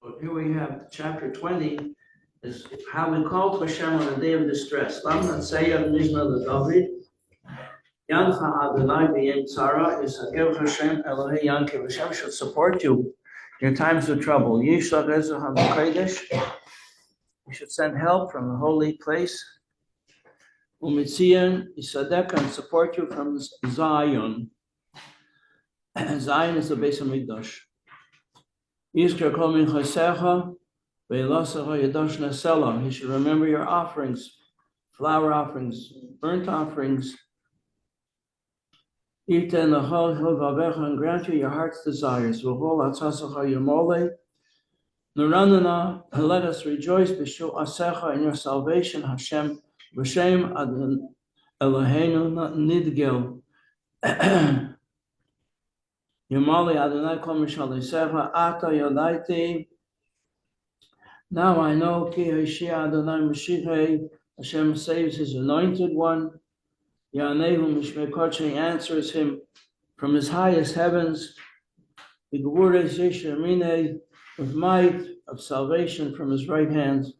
Here we have chapter 20 is how we call to Hashem on the day of distress. Hashem should support you in your times of trouble. You should send help from the holy place. And support you from Zion. Zion is the base of Mikdash. He should remember your offerings, flour offerings, burnt offerings. And grant you your heart's desires. And let us rejoice in your salvation, Hashem. B'Shem Eloheinu Nidgel. Yomali Adonai Kol Mishalisecha Ata Yodaiti. Now I know Ki Hashia Adonai Mashiach. Hashem saves His anointed one. Yanehu Mishmei Kodesh answers him from His highest heavens. With might of salvation from His right hand.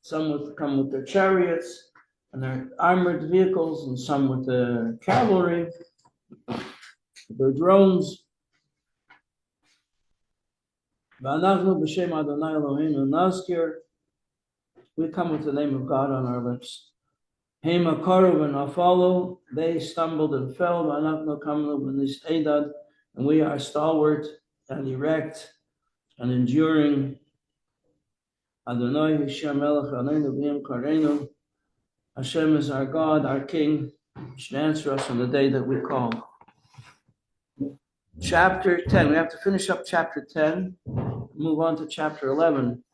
Some would come with their chariots and their armored vehicles, and some with the cavalry, their drones. We come with the name of God on our lips. They stumbled and fell, and we are stalwart and erect and enduring. Adonai Hashem Melech Aleinu B'Yom Kareinu. Hashem is our God, our King. He should answer us on the day that we call. Chapter 10. We have to finish up chapter 10. Move on to chapter 11.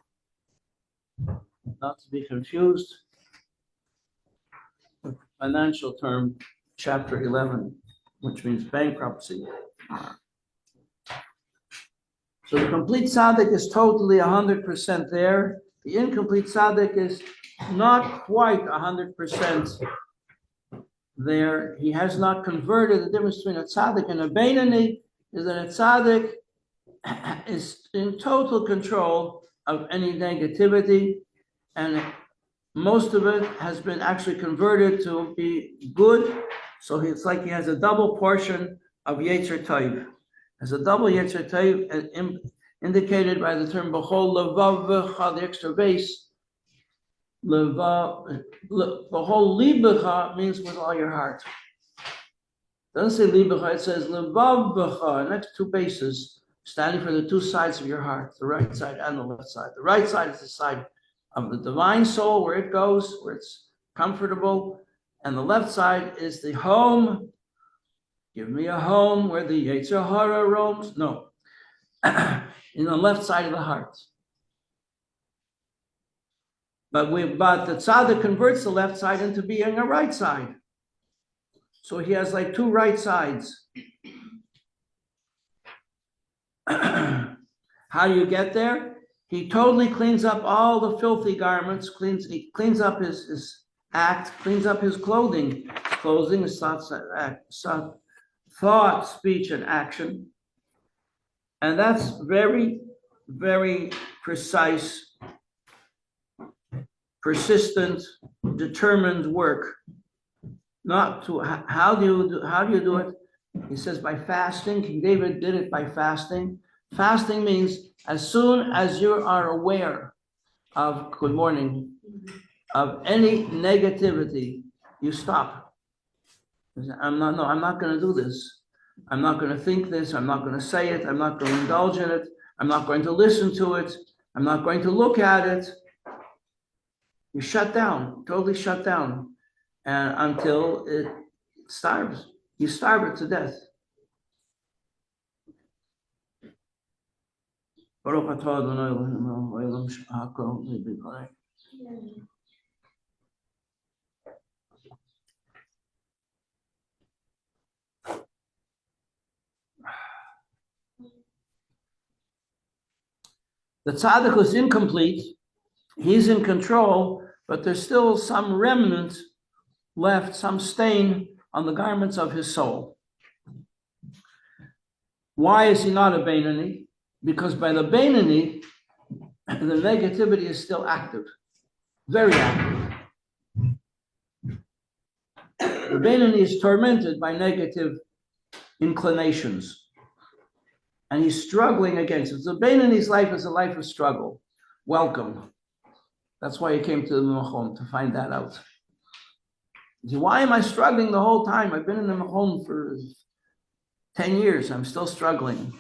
Not to be confused with the financial term, chapter 11, which means bankruptcy. So the complete tzaddik is totally 100% there. The incomplete tzaddik is not quite 100% there. He has not converted. The difference between a tzaddik and a beinoni is that a tzaddik is in total control of any negativity, and most of it has been actually converted to be good. So it's like he has a double portion of Yetzer Tov. As a double Yetzer Tov, indicated by the term B'chol Levavcha, the extra base. B'chol Libecha means with all your heart. It doesn't say Libecha, it says Levavcha, next two bases, standing for the two sides of your heart, the right side and the left side. The right side is the side of the divine soul, where it goes, where it's comfortable, and the left side is the home. Give me a home where the Yetzer Hara roams. No. In the left side of the heart. But the tzaddik converts the left side into being a right side. So he has like two right sides. How do you get there? He totally cleans up all the filthy garments, he cleans up his act, cleans up his clothing. Clothing is thought, speech, and action. And that's very, very precise, persistent, determined work. Not to how do you do it? He says by fasting. King David did it by fasting. Fasting means as soon as you are aware of of any negativity, you stop. I'm not going to do this. I'm not going to think this. I'm not going to say it. I'm not going to indulge in it. I'm not going to listen to it. I'm not going to look at it. You shut down, totally shut down, and until it starves. You starve it to death. The tzaddik is incomplete. He's in control, but there's still some remnant left, some stain on the garments of his soul. Why is he not a Beinoni? Because by the Beinoni, the negativity is still active, very active. The Beinoni is tormented by negative inclinations, and he's struggling against it. So Beinoni's life is a life of struggle. Welcome. That's why he came to the Machon, to find that out. He said, why am I struggling the whole time? I've been in the Machon for 10 years. I'm still struggling.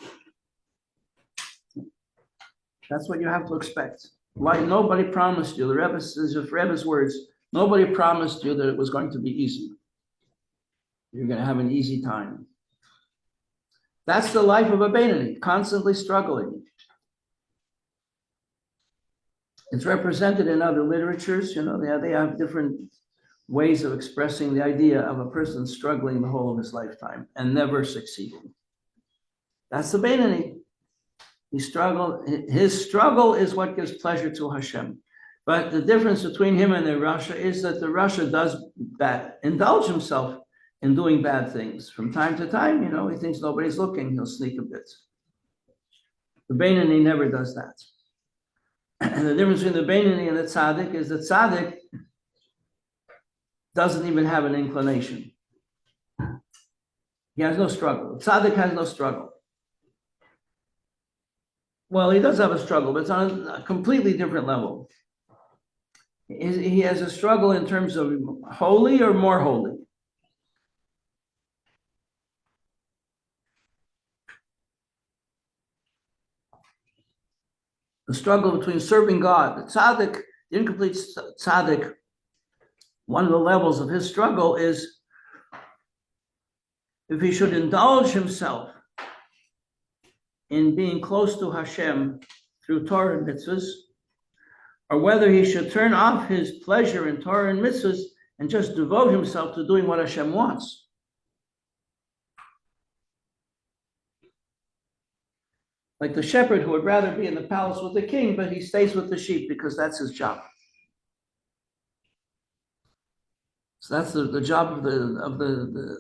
That's what you have to expect. Like nobody promised you. The Rebbe says, if Rebbe's words, nobody promised you that it was going to be easy. You're going to have an easy time. That's the life of a Beinoni, constantly struggling. It's represented in other literatures. You know, they have different ways of expressing the idea of a person struggling the whole of his lifetime and never succeeding. That's the Beinoni. His struggle is what gives pleasure to Hashem. But the difference between him and the Rasha is that the Rasha does indulge himself in doing bad things. From time to time, you know, he thinks nobody's looking, he'll sneak a bit. The Beinoni never does that. And the difference between the Beinoni and the Tzaddik is that Tzaddik doesn't even have an inclination. He has no struggle. Tzaddik has no struggle. Well, he does have a struggle, but it's on a completely different level. He has a struggle in terms of holy or more holy. The struggle between serving God. The tzaddik, the incomplete tzaddik, one of the levels of his struggle is if he should indulge himself in being close to Hashem through Torah and mitzvahs, or whether he should turn off his pleasure in Torah and mitzvahs and just devote himself to doing what Hashem wants. Like the shepherd who would rather be in the palace with the king, but he stays with the sheep because that's his job. So that's the job of the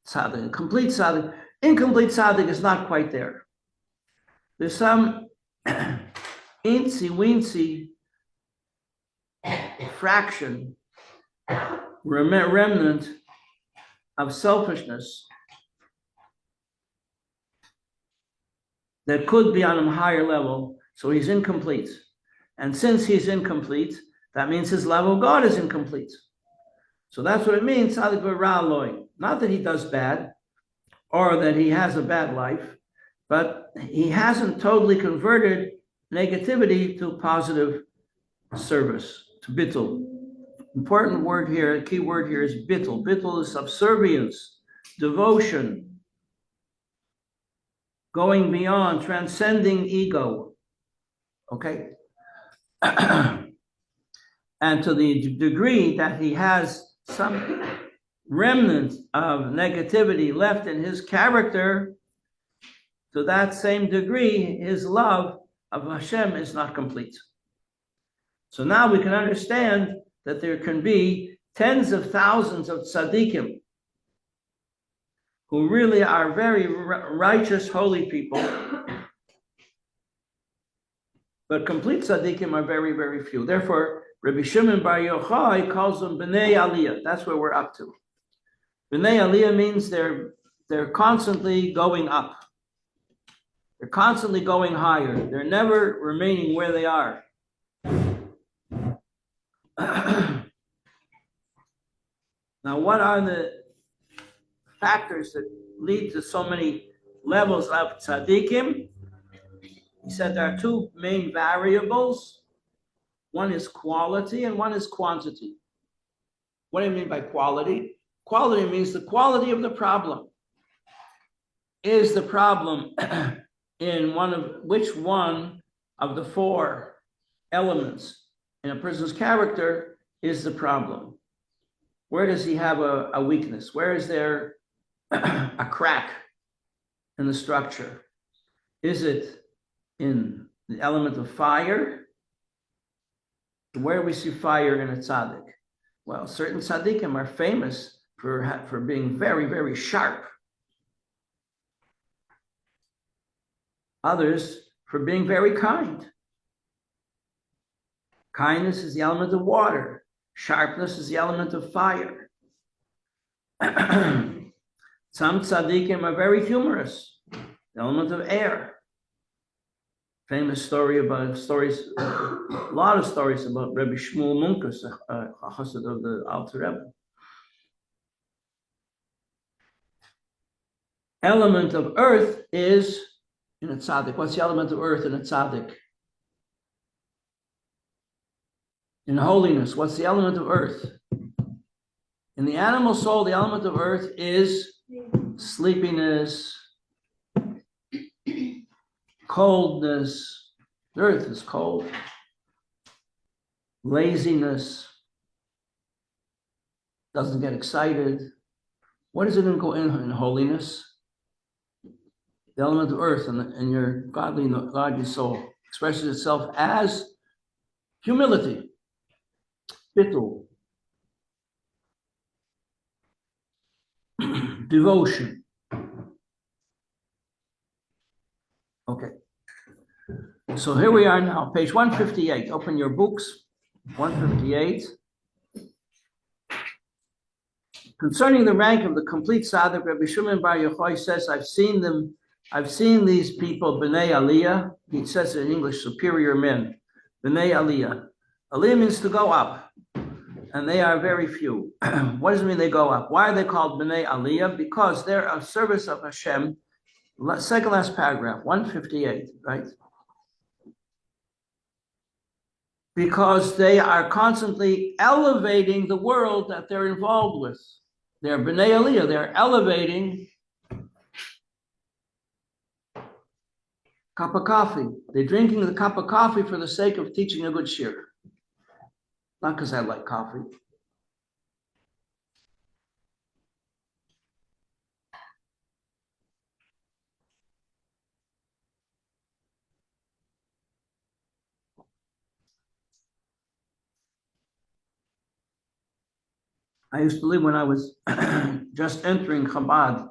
tzaddik. Complete tzaddik. Incomplete tzaddik is not quite there. There's some incy-wincy fraction, remnant of selfishness that could be on a higher level, so he's incomplete. And since he's incomplete, that means his love of God is incomplete. So that's what it means, tzaddik v'ra'aloi. Not that he does bad, or that he has a bad life, but he hasn't totally converted negativity to positive service, to bittul. Important word here, key word here is bittul. Bittul is subservience, devotion, going beyond, transcending ego, okay? And to the degree that he has some remnant of negativity left in his character, to that same degree, his love of Hashem is not complete. So now we can understand that there can be tens of thousands of tzaddikim who really are very righteous, holy people, but complete tzaddikim are very, very few. Therefore, Rabbi Shimon Bar Yochai calls them B'nai Aliyah. That's where we're up to. B'nai Aliyah means they're constantly going up. They're constantly going higher. They're never remaining where they are. Now, what are the factors that lead to so many levels of tzaddikim? He said there are two main variables. One is quality and one is quantity. What do you mean by quality? Quality means the quality of the problem. Is the problem in which one of the four elements in a person's character is the problem? Where does he have a weakness? Where is there a crack in the structure? Is it in the element of fire? Where do we see fire in a tzaddik? Well, certain tzaddikim are famous for being very, very sharp. others for being very kind. Kindness is the element of water. Sharpness is the element of fire. Some tzaddikim are very humorous, the element of air. Famous story about a lot of stories about Rabbi Shmuel Munkus, a chassid of the Alter Rebbe. Element of earth is in a tzaddik. What's the element of earth in a tzaddik? In holiness, what's the element of earth? In the animal soul, the element of earth is sleepiness, coldness. The earth is cold. Laziness. Doesn't get excited. What is it in holiness? The element of earth in your godly soul expresses itself as humility, bittul, devotion. Okay. So here we are now, page 158. Open your books, 158. Concerning the rank of the complete tzaddik, Rabbi Shimon Bar Yochai says, I've seen these people, B'nai Aliyah. He says it in English, superior men. B'nai Aliyah. Aliyah means to go up, and they are very few. What does it mean they go up? Why are they called B'nai Aliyah? Because they're a service of Hashem. Second last paragraph, 158, right? Because they are constantly elevating the world that they're involved with. They're B'nai Aliyah, they're elevating cup of coffee. They're drinking the cup of coffee for the sake of teaching a good shir. Not because I like coffee. I used to live when I was just entering Chabad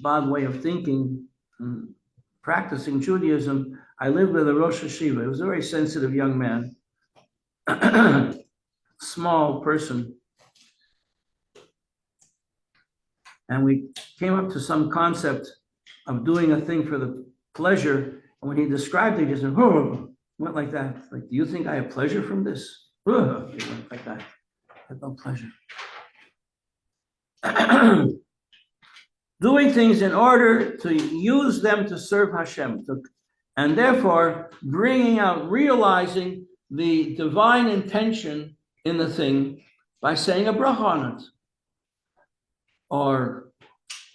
way of thinking, practicing Judaism. I lived with a Rosh Hashiva. He was a very sensitive young man, small person. And we came up to some concept of doing a thing for the pleasure. And when he described it, he said, oh, went like that. Like, do you think I have pleasure from this? He went like that. I have no pleasure. Doing things in order to use them to serve Hashem, and therefore bringing out, realizing the divine intention in the thing by saying a bracha on it, or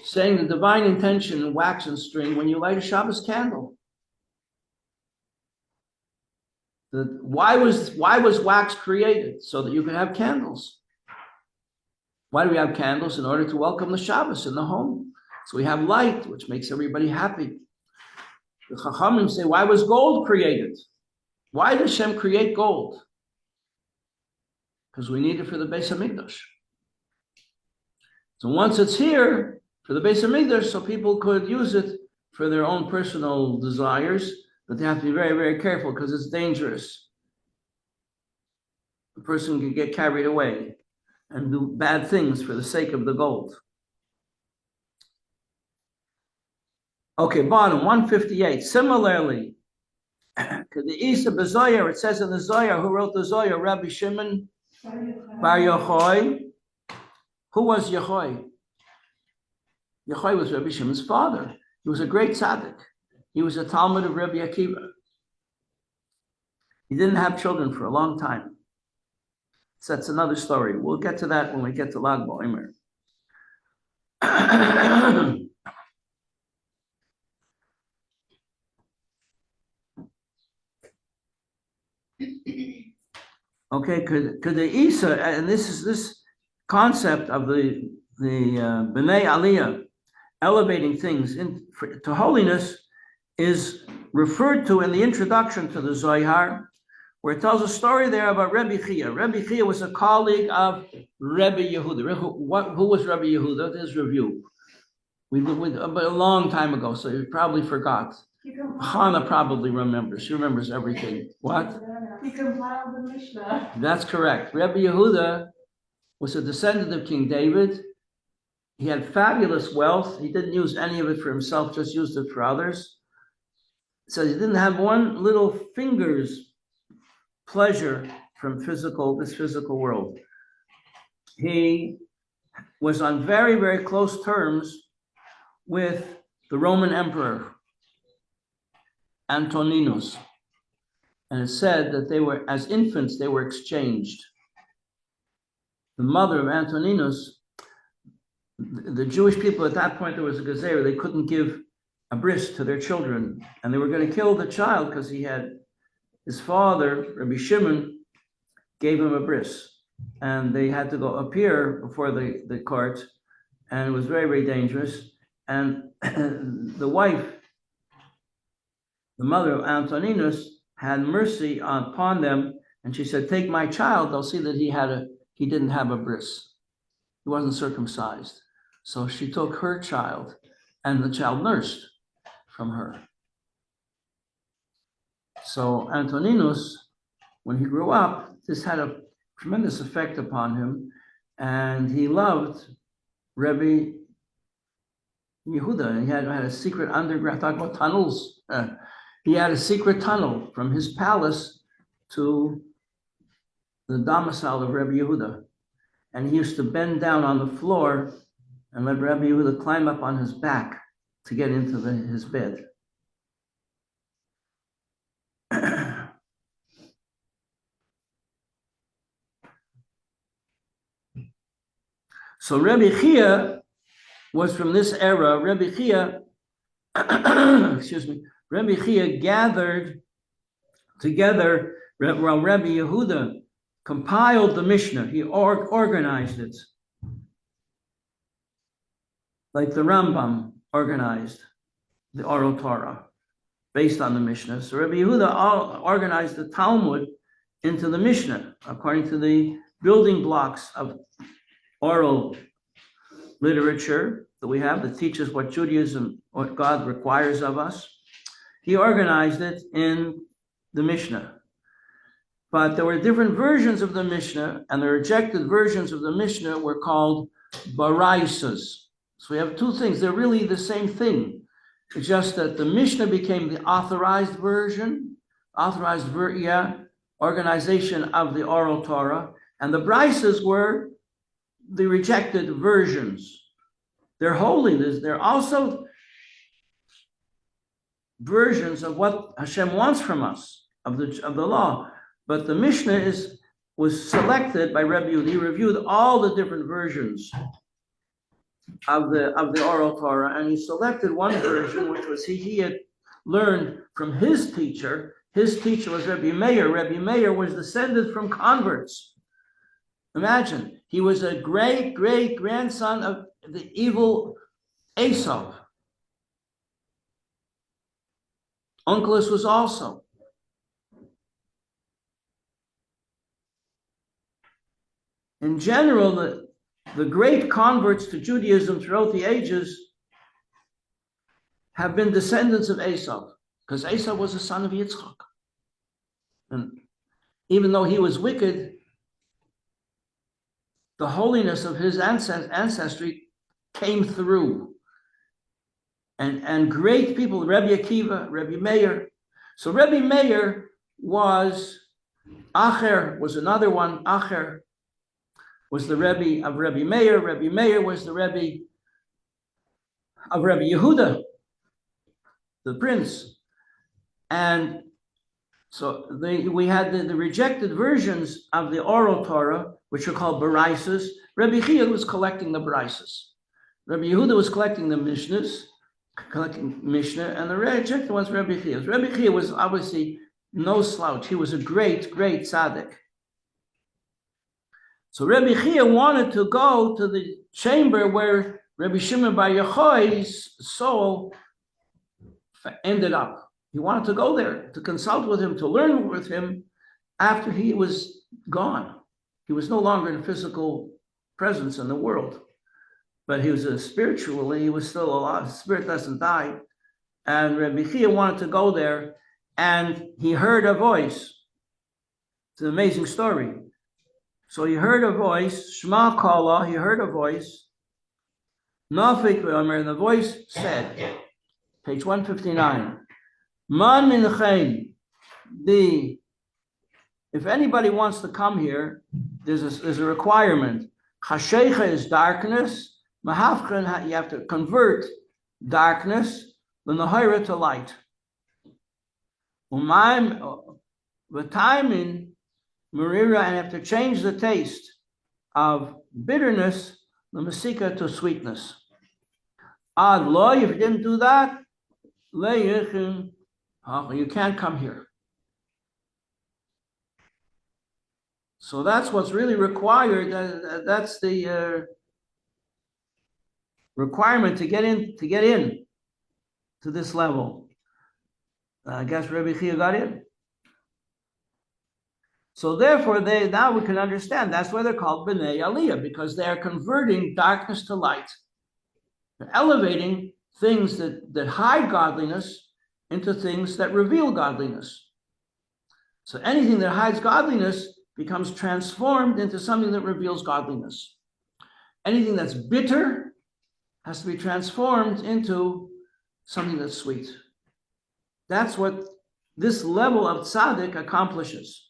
saying the divine intention in wax and string when you light a Shabbos candle. Why was wax created? So that you could have candles. Why do we have candles? In order to welcome the Shabbos in the home. So we have light, which makes everybody happy. The Chachamim say, why was gold created? Why did Hashem create gold? Because we need it for the Beis HaMikdash. So once it's here for the Beis HaMikdash, so people could use it for their own personal desires, but they have to be very, very careful because it's dangerous. The person can get carried away and do bad things for the sake of the gold. Okay, bottom 158. Similarly, to the east of the Zohar, it says in the Zohar, who wrote the Zohar? Rabbi Shimon Bar Yochai. Who was Yochai? Yochai was Rabbi Shimon's father. He was a great tzaddik. He was a Talmud of Rabbi Akiva. He didn't have children for a long time. So that's another story. We'll get to that when we get to Lag BaOmer. Okay, could the Isa, and this concept of the B'nai Aliyah elevating things to holiness is referred to in the introduction to the Zohar, where it tells a story there about Rabbi Chia. Rabbi Chia was a colleague of Rabbi Yehuda. Who was Rabbi Yehuda? His review. We a long time ago, so you probably forgot. Hannah probably remembers. She remembers everything. What? He compiled the Mishnah. That's correct. Rabbi Yehuda was a descendant of King David. He had fabulous wealth. He didn't use any of it for himself, just used it for others. So he didn't have one little finger's pleasure from this physical world. He was on very, very close terms with the Roman Emperor, Antoninus. And it said that they were, as infants, they were exchanged. The mother of Antoninus, the Jewish people at that point, there was a gezerah, they couldn't give a bris to their children. And they were going to kill the child because his father, Rabbi Shimon, gave him a bris. And they had to go appear before the court. And it was very, very dangerous. And the wife, the mother of Antoninus, had mercy upon them, and she said, "Take my child." They'll see that he didn't have a bris. He wasn't circumcised. So she took her child, and the child nursed from her. So Antoninus, when he grew up, this had a tremendous effect upon him, and he loved Rabbi Yehuda. He had a secret underground, talk about tunnels. He had a secret tunnel from his palace to the domicile of Rabbi Yehuda. And he used to bend down on the floor and let Rabbi Yehuda climb up on his back to get into his bed. So Rabbi Chia was from this era. Rabbi Chia, Rabbi Chia gathered together, while Rabbi Yehuda compiled the Mishnah. He organized it, like the Rambam organized the oral Torah based on the Mishnah. So Rabbi Yehuda organized the Talmud into the Mishnah according to the building blocks of oral literature that we have that teaches what Judaism, what God requires of us. He organized it in the Mishnah. But there were different versions of the Mishnah, and the rejected versions of the Mishnah were called baraisas. So we have two things. They're really the same thing. It's just that the Mishnah became the authorized version, organization of the oral Torah, and the baraisas were the rejected versions. They're holy. They're also versions of what Hashem wants from us, of the law. But the Mishnah was selected by Rabbi Yehuda. He reviewed all the different versions of the oral Torah, and he selected one version, which was he had learned from his teacher. His teacher was Rabbi Meir. Rabbi Meir was descended from converts. Imagine, he was a great-great-grandson of the evil Esau. Onkelos was also. In general, the great converts to Judaism throughout the ages have been descendants of Esau, because Esau was a son of Yitzchak. And even though he was wicked, the holiness of his ancestry came through. And great people, Rabbi Akiva, Rabbi Meir. So Rabbi Meir was, Acher was another one. Acher was the Rebbe of Rabbi Meir. Rabbi Meir was the Rebbe of Rabbi Yehuda, the prince. And so we had the rejected versions of the oral Torah, which are called baraisas. Rabbi Chia was collecting the baraisas. Rabbi Yehuda was collecting the Mishnahs, and the rejected ones Rabbi Chia. Rabbi Chia was obviously no slouch. He was a great, great tzaddik. So Rabbi Chia wanted to go to the chamber where Rabbi Shimon Bar Yochai's soul ended up. He wanted to go there to consult with him, to learn with him after he was gone. He was no longer in physical presence in the world, but he was spiritually, he was still alive. Spirit doesn't die. And Rabbi Chia wanted to go there, and he heard a voice. It's an amazing story. So he heard a voice, Shema Kala, he heard a voice. Nafik V'Omer, and the voice said, page 159, Man min chen, if anybody wants to come here, there's a requirement. Chashecha is darkness. Mahafkan, you have to convert darkness, the Nahira to light. The timing, Marira, and you have to change the taste of bitterness, the Masika, to sweetness. Ad lo, if you didn't do that, you can't come here. So that's what's really required. That's the requirement to get in to this level. I guess Rabbi Chia got in. So therefore, now we can understand that's why they're called B'nai Aliyah, because they are converting darkness to light. They're elevating things that hide godliness into things that reveal godliness. So anything that hides godliness becomes transformed into something that reveals godliness. Anything that's bitter has to be transformed into something that's sweet. That's what this level of tzaddik accomplishes.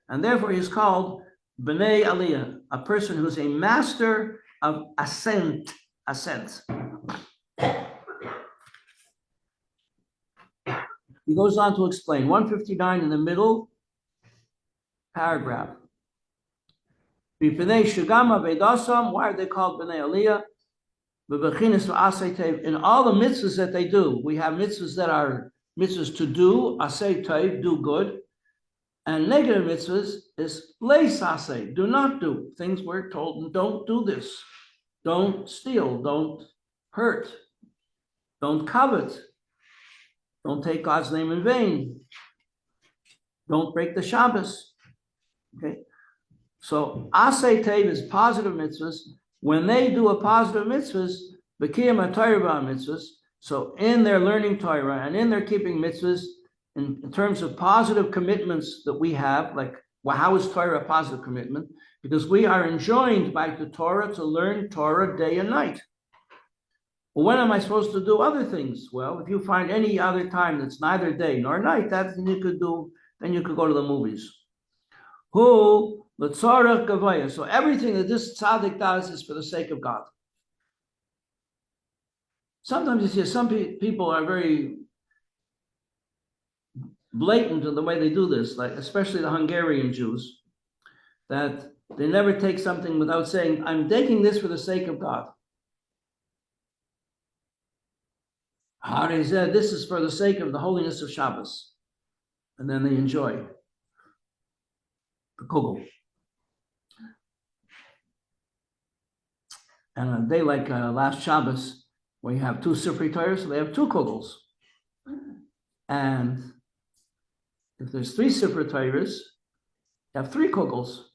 And therefore he's called B'nai Aliyah, a person who's a master of ascent. He goes on to explain, 159 in the middle paragraph. Why are they called B'nai Aliyah? In all the mitzvahs that they do, we have mitzvahs that are mitzvahs to do, asay taiv, do good, and negative mitzvahs is leis asay, do not do. Things we're told, don't do this, don't steal, don't hurt, don't covet, don't take God's name in vain, don't break the Shabbos. Okay, so asay taiv is positive mitzvahs. When they do a positive mitzvahs, b'kiyam ha'torah mitzvahs, so in their learning Torah and in their keeping mitzvahs, in terms of positive commitments that we have, like, well, how is Torah a positive commitment? Because we are enjoined by the Torah to learn Torah day and night. Well, when am I supposed to do other things? Well, if you find any other time that's neither day nor night, that's then you could do, then you could go to the movies. Who l'tzarech gavaya. So everything that this tzaddik does is for the sake of God. Sometimes you see some people are very blatant in the way they do this, like especially the Hungarian Jews, that they never take something without saying, I'm taking this for the sake of God. Hari said, this is for the sake of the holiness of Shabbos. And then they enjoy the kugel. And a day like last Shabbos, where you have two Sifrei Torah, so they have two kugels. And if there's three Sifrei Torahs, you have three kugels.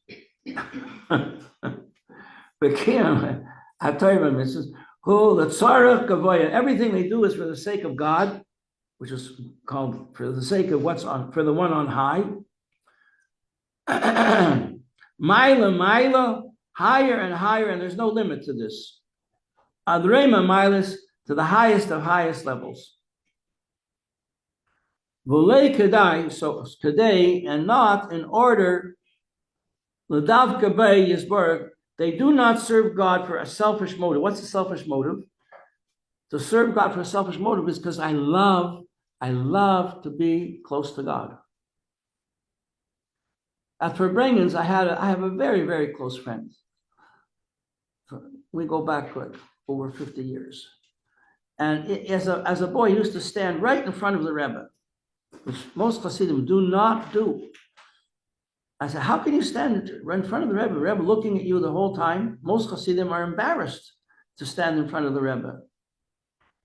Everything they do is for the sake of God, which is called for the sake of what's on, for the one on high. Maila, higher and higher, and there's no limit to this. Adrema milas, to the highest of highest levels. Volei kedai, so today, and not in order, l'dav kabei yisborg, they do not serve God for a selfish motive. What's a selfish motive? To serve God for a selfish motive is because I love to be close to God. At Farbrengens, I have a very, very close friend. We go back over 50 years. And as a boy, he used to stand right in front of the Rebbe, which most Hasidim do not do. I said, how can you stand right in front of the Rebbe looking at you the whole time? Most Hasidim are embarrassed to stand in front of the Rebbe.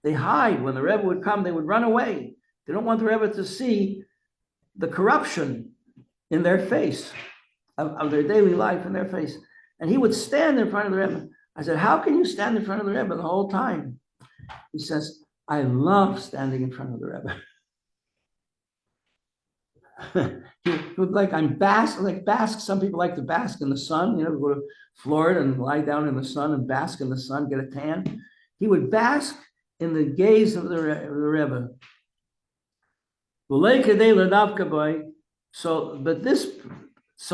They hide. When the Rebbe would come, they would run away. They don't want the Rebbe to see the corruption in their face, of their daily life in their face. And he would stand in front of the Rebbe. I said, how can you stand in front of the Rebbe the whole time? He says, I love standing in front of the Rebbe. He would bask. Some people like to bask in the sun, go to Florida and lie down in the sun and bask in the sun, get a tan. He would bask in the gaze of the Rebbe. So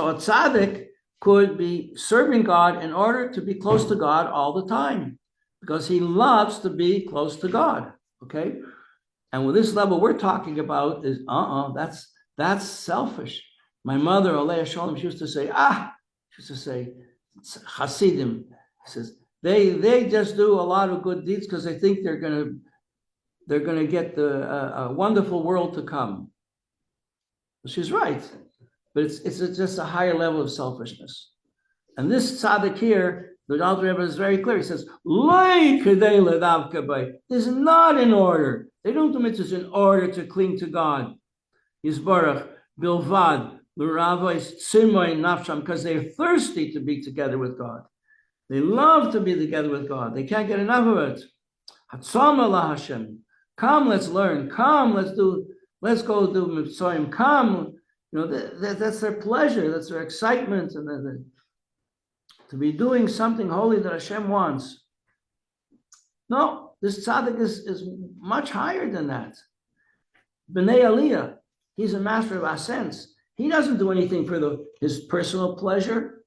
a tzaddik could be serving God in order to be close to God all the time, because he loves to be close to God. Okay, and with this level we're talking about is that's selfish. My mother, Alei Shalom, she used to say Hasidim. Says they just do a lot of good deeds because they think they're gonna get a wonderful world to come. She's right, but it's just a higher level of selfishness. And this tzaddik here, the Alter Rebbe is very clear. He says, is not in order. They don't do mitzvahs in order to cling to God. Yisbarach, bilvad, l'ravos, tzimoy, nafsham, because they're thirsty to be together with God. They love to be together with God. They can't get enough of it. Hatzama la Hashem. Come, let's learn. Come, let's go do mitzvahim. Come, that's their pleasure. That's their excitement, and to be doing something holy that Hashem wants. No, this tzaddik is much higher than that. B'nai Aliyah, he's a master of ascents. He doesn't do anything for his personal pleasure.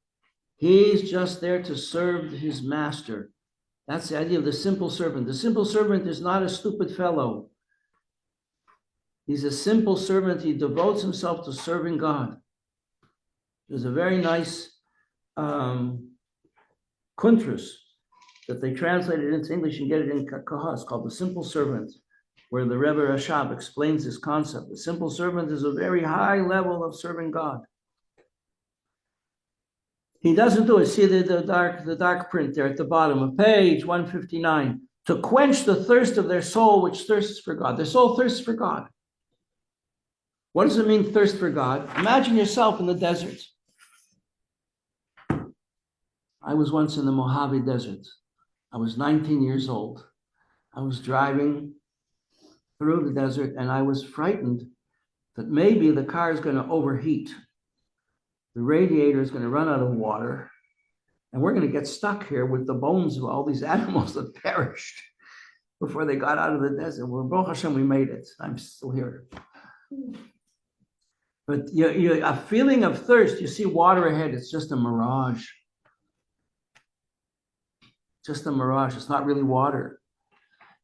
He's just there to serve his master. That's the idea of the simple servant. The simple servant is not a stupid fellow. He's a simple servant. He devotes himself to serving God. There's a very nice kuntras that they translated into English and get it in Kahas called The Simple Servant, where the Rebbe Rashab explains this concept. The simple servant is a very high level of serving God. He doesn't do it. See the dark print there at the bottom of page 159. To quench the thirst of their soul, which thirsts for God. Their soul thirsts for God. What does it mean, thirst for God? Imagine yourself in the desert. I was once in the Mojave Desert. I was 19 years old. I was driving through the desert and I was frightened that maybe the car is going to overheat. The radiator is going to run out of water and we're going to get stuck here with the bones of all these animals that perished before they got out of the desert. Well, Baruch Hashem, we made it. I'm still here. But a feeling of thirst, you see water ahead, it's just a mirage. Just a mirage, it's not really water.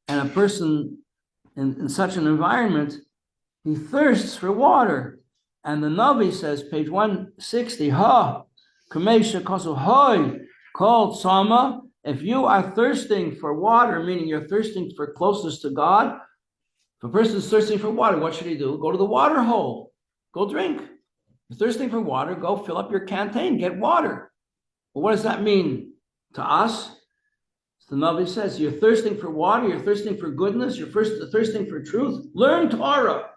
And a person in such an environment, he thirsts for water. And the Navi says, page 160, Kamesha Kosu Hoy, called Sama, if you are thirsting for water, meaning you're thirsting for closeness to God, if a person is thirsting for water, what should he do? Go to the water hole. Go drink. You're thirsting for water, go fill up your canteen, get water. Well, what does that mean to us? The Navi says, you're thirsting for water, you're thirsting for goodness, you're thirsting for truth. Learn Torah.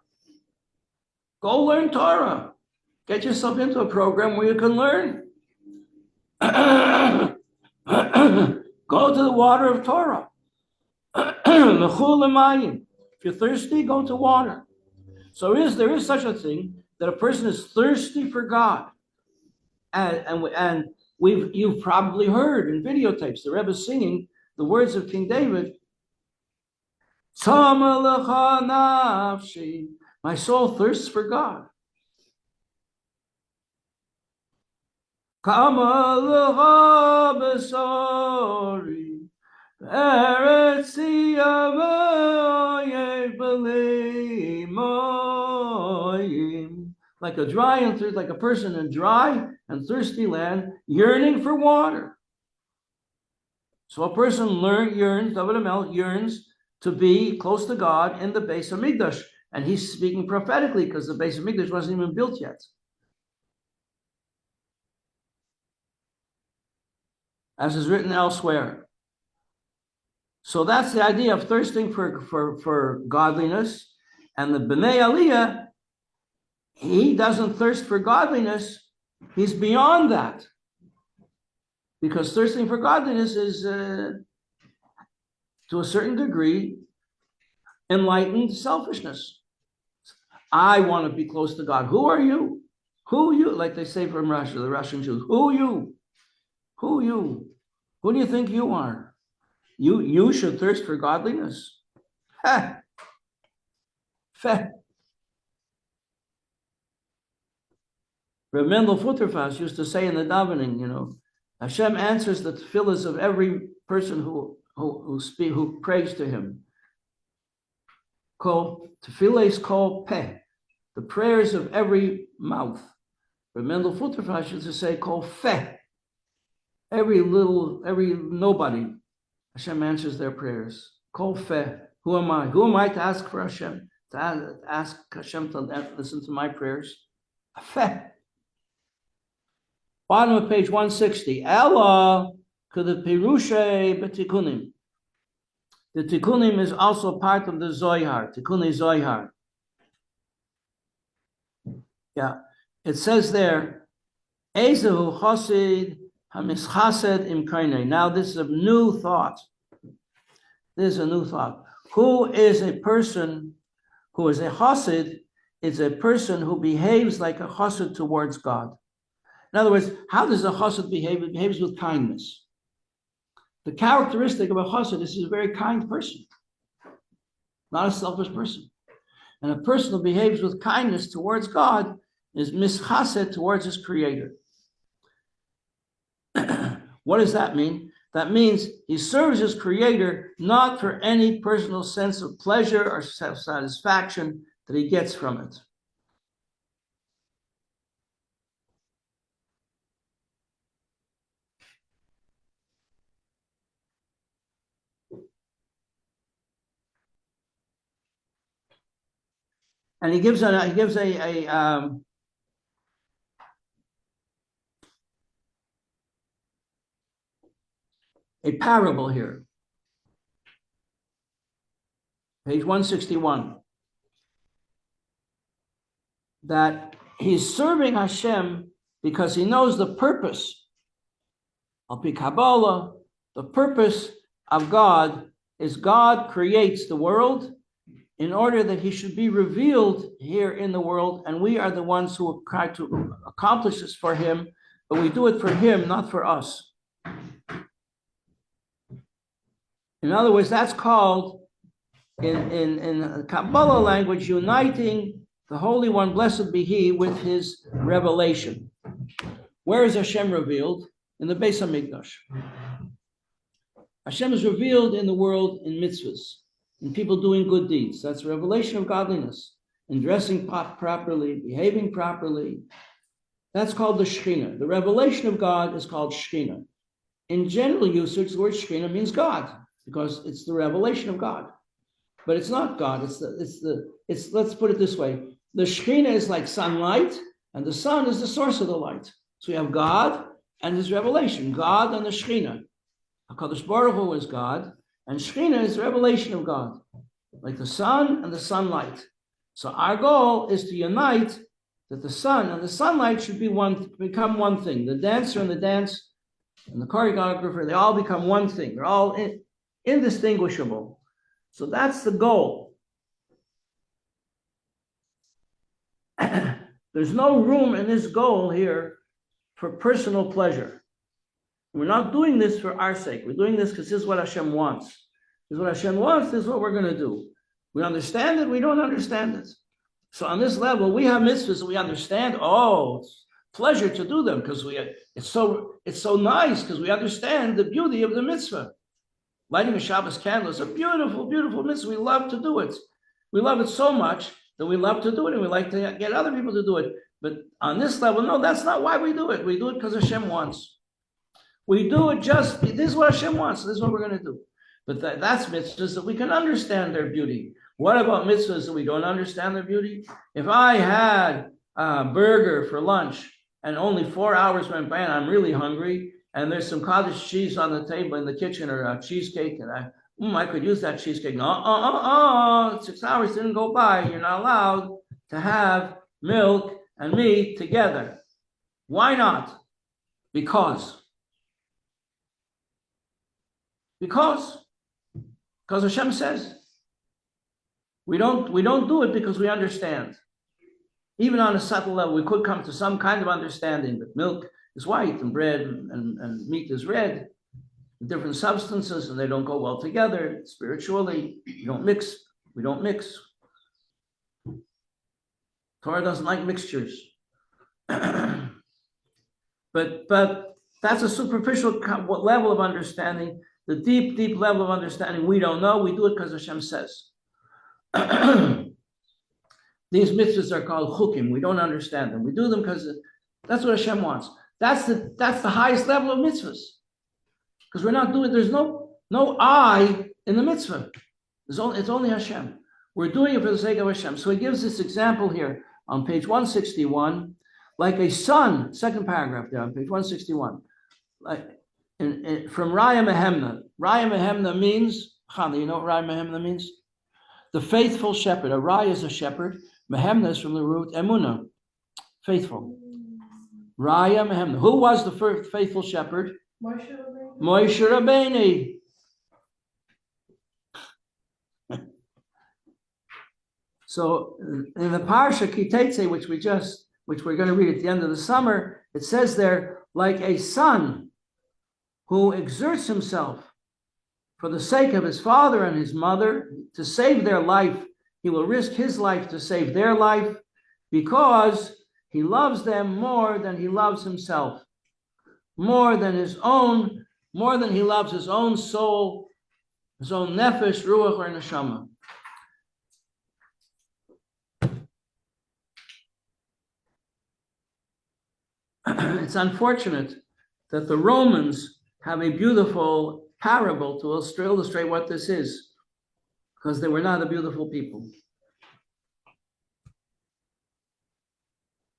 Go learn Torah. Get yourself into a program where you can learn. Go to the water of Torah. If you're thirsty, go to water. So there is such a thing that a person is thirsty for God. And you've probably heard in videotapes the Rebbe singing the words of King David. My soul thirsts for God. Like a dry and thirsty, like a person in dry and thirsty land, yearning for water. So a person yearns, David HaMelech yearns to be close to God in the Beis HaMikdash. And he's speaking prophetically because the Beis HaMikdash wasn't even built yet. As is written elsewhere. So that's the idea of thirsting for godliness. And the B'nai Aliyah, he doesn't thirst for godliness. He's beyond that. Because thirsting for godliness is, to a certain degree, enlightened selfishness. I want to be close to God. Who are you? Who you? Like they say from Russia, the Russian Jews. Who you? Who you? Who do you think you are? You should thirst for godliness. Ha! Feh. Rabbi Mendel Futterfass used to say in the davening, Hashem answers the tefillahs of every person who prays to him. Called tefillahs called peh, the prayers of every mouth. Rabbi Mendel Futterfass used to say called feh, every nobody. Hashem answers their prayers. Called feh. Who am I? Who am I to ask for Hashem? To ask Hashem to listen to my prayers? Feh. Bottom of page 160. Ella the Pirushe Betikunim. The Tikunim is also part of the Zohar, Tikunei Zohar. Yeah, it says there, Ezehu Chosid Hamischased Im Kainei. Now this is a new thought. This is a new thought. Who is a person who is a Chosid? Is a person who behaves like a Chosid towards God. In other words, how does a chassid behave? It behaves with kindness. The characteristic of a chassid is he's a very kind person, not a selfish person. And a person who behaves with kindness towards God is mischased towards his creator. What does that mean? That means he serves his creator not for any personal sense of pleasure or satisfaction that he gets from it. And he gives a parable here. Page 161. That he's serving Hashem because he knows the purpose of Kabbalah. The purpose of God is God creates the world in order that he should be revealed here in the world, and we are the ones who try to accomplish this for him, but we do it for him, not for us. In other words, that's called, in Kabbalah language, uniting the Holy One, blessed be he, with his revelation. Where is Hashem revealed? In the Beis HaMikdash. Hashem is revealed in the world in mitzvahs, in people doing good deeds. That's a revelation of godliness, in dressing properly, behaving properly. That's called the Shekhinah. The revelation of God is called Shekhinah. In general usage, the word Shekhinah means God, because it's the revelation of God. But it's not God. Let's put it this way. The Shekhinah is like sunlight, and the sun is the source of the light. So you have God and his revelation, God and the Shekhinah. HaKadosh Baruch Hu is God, and Shekhinah is the revelation of God, like the sun and the sunlight. So our goal is to unite that the sun and the sunlight should become one thing. The dancer and the dance and the choreographer, they all become one thing. They're all indistinguishable. So that's the goal. There's no room in this goal here for personal pleasure. We're not doing this for our sake. We're doing this because this is what Hashem wants. This is what Hashem wants. This is what we're going to do. We understand it. We don't understand it. So on this level, we have mitzvahs that we understand. Oh, it's pleasure to do them because it's so nice because we understand the beauty of the mitzvah. Lighting a Shabbos candle is a beautiful, beautiful mitzvah. We love to do it. We love it so much that we love to do it, and we like to get other people to do it. But on this level, no, that's not why we do it. We do it because Hashem wants. We do it just, this is what Hashem wants. This is what we're going to do. But that's mitzvahs that we can understand their beauty. What about mitzvahs that we don't understand their beauty? If I had a burger for lunch and only 4 hours went by and I'm really hungry and there's some cottage cheese on the table in the kitchen or a cheesecake and I could use that cheesecake. 6 hours didn't go by. You're not allowed to have milk and meat together. Why not? Because Hashem says. We don't do it because we understand. Even on a subtle level, we could come to some kind of understanding that milk is white and bread and meat is red, different substances, and they don't go well together spiritually. We don't mix. Torah doesn't like mixtures. But that's a superficial level of understanding. The deep level of understanding we don't know. We do it because Hashem says. These mitzvahs are called chukim. We don't understand them. We do them because that's what Hashem wants. That's the highest level of mitzvahs. Because we're not doing. There's no I in the mitzvah. It's only Hashem. We're doing it for the sake of Hashem. So he gives this example here on page 161, like a son. Second paragraph there on page 161, like from Raya Mehemna. Raya Mehemna means Chana. You know what Raya Mehemna means? The faithful shepherd. A Raya is a shepherd. Mehemna is from the root Emunah, faithful. Raya Mehemna. Who was the first faithful shepherd? Moshe Rabbeinu. So in the Parsha Kitetse, which we're going to read at the end of the summer, it says there, like a son who exerts himself for the sake of his father and his mother to save their life, he will risk his life to save their life because he loves them more than he loves himself, more than he loves his own soul, his own nefesh, ruach, or neshama. It's unfortunate that the Romans have a beautiful parable to illustrate what this is, because they were not a beautiful people.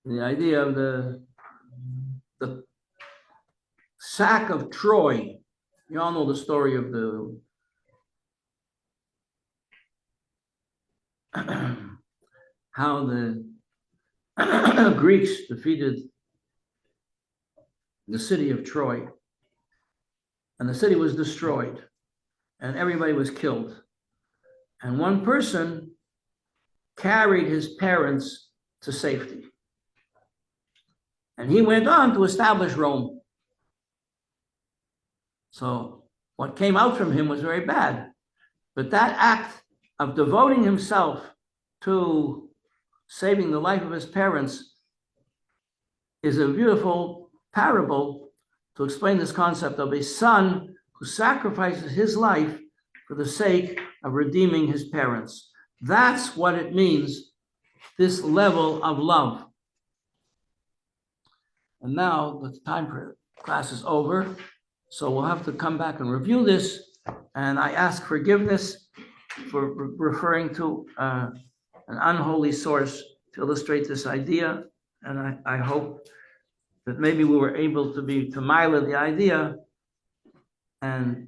The idea of the sack of Troy. You all know the story of the how the Greeks defeated the city of Troy, and the city was destroyed, and everybody was killed. And one person carried his parents to safety. And he went on to establish Rome. So what came out from him was very bad. But that act of devoting himself to saving the life of his parents is a beautiful parable to explain this concept of a son who sacrifices his life for the sake of redeeming his parents. That's what it means, this level of love. And now the time for class is over, so we'll have to come back and review this. And I ask forgiveness for referring to an unholy source to illustrate this idea. And I hope that maybe we were able to mile the idea and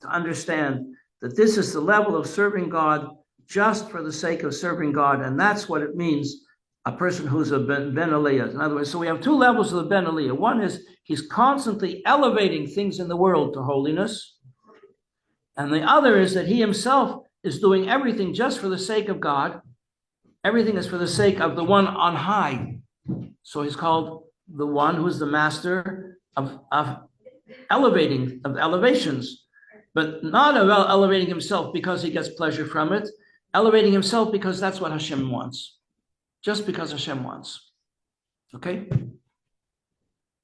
to understand that this is the level of serving God just for the sake of serving God. And that's what it means, a person who's a Ben Aliyah. In other words, so we have two levels of the Ben Aliyah. One is he's constantly elevating things in the world to holiness. And the other is that he himself is doing everything just for the sake of God. Everything is for the sake of the one on high. So he's called the one who's the master of elevations, but not of elevating himself because he gets pleasure from it, elevating himself because that's what Hashem wants, just because Hashem wants. Okay?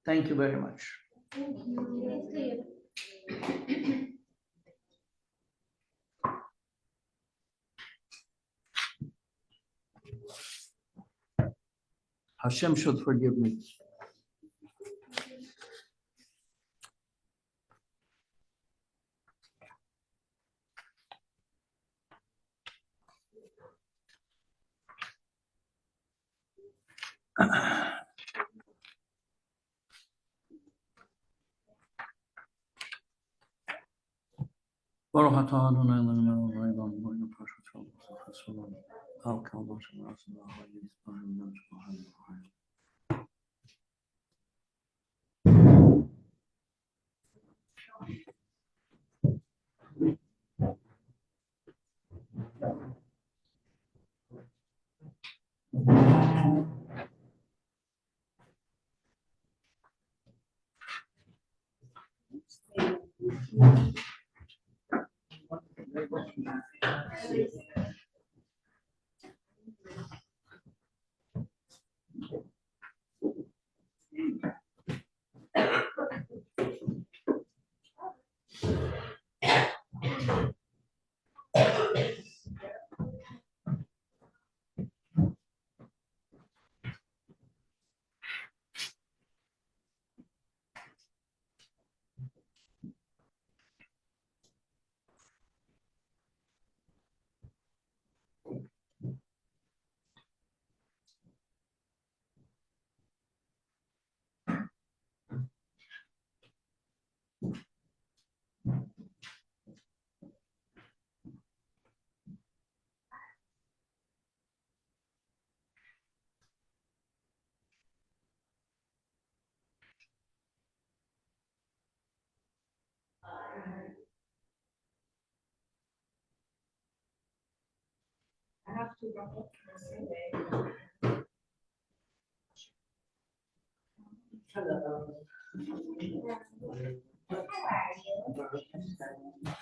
Thank you very much. Thank you. Hashem should forgive me. Baruch atah Adonai Eloheinu melech haolam v'olam al kol ma she'na'aseh b'ha'ayis b'ha'im b'ha'im. I have to wrap up the survey. Hello. How are you?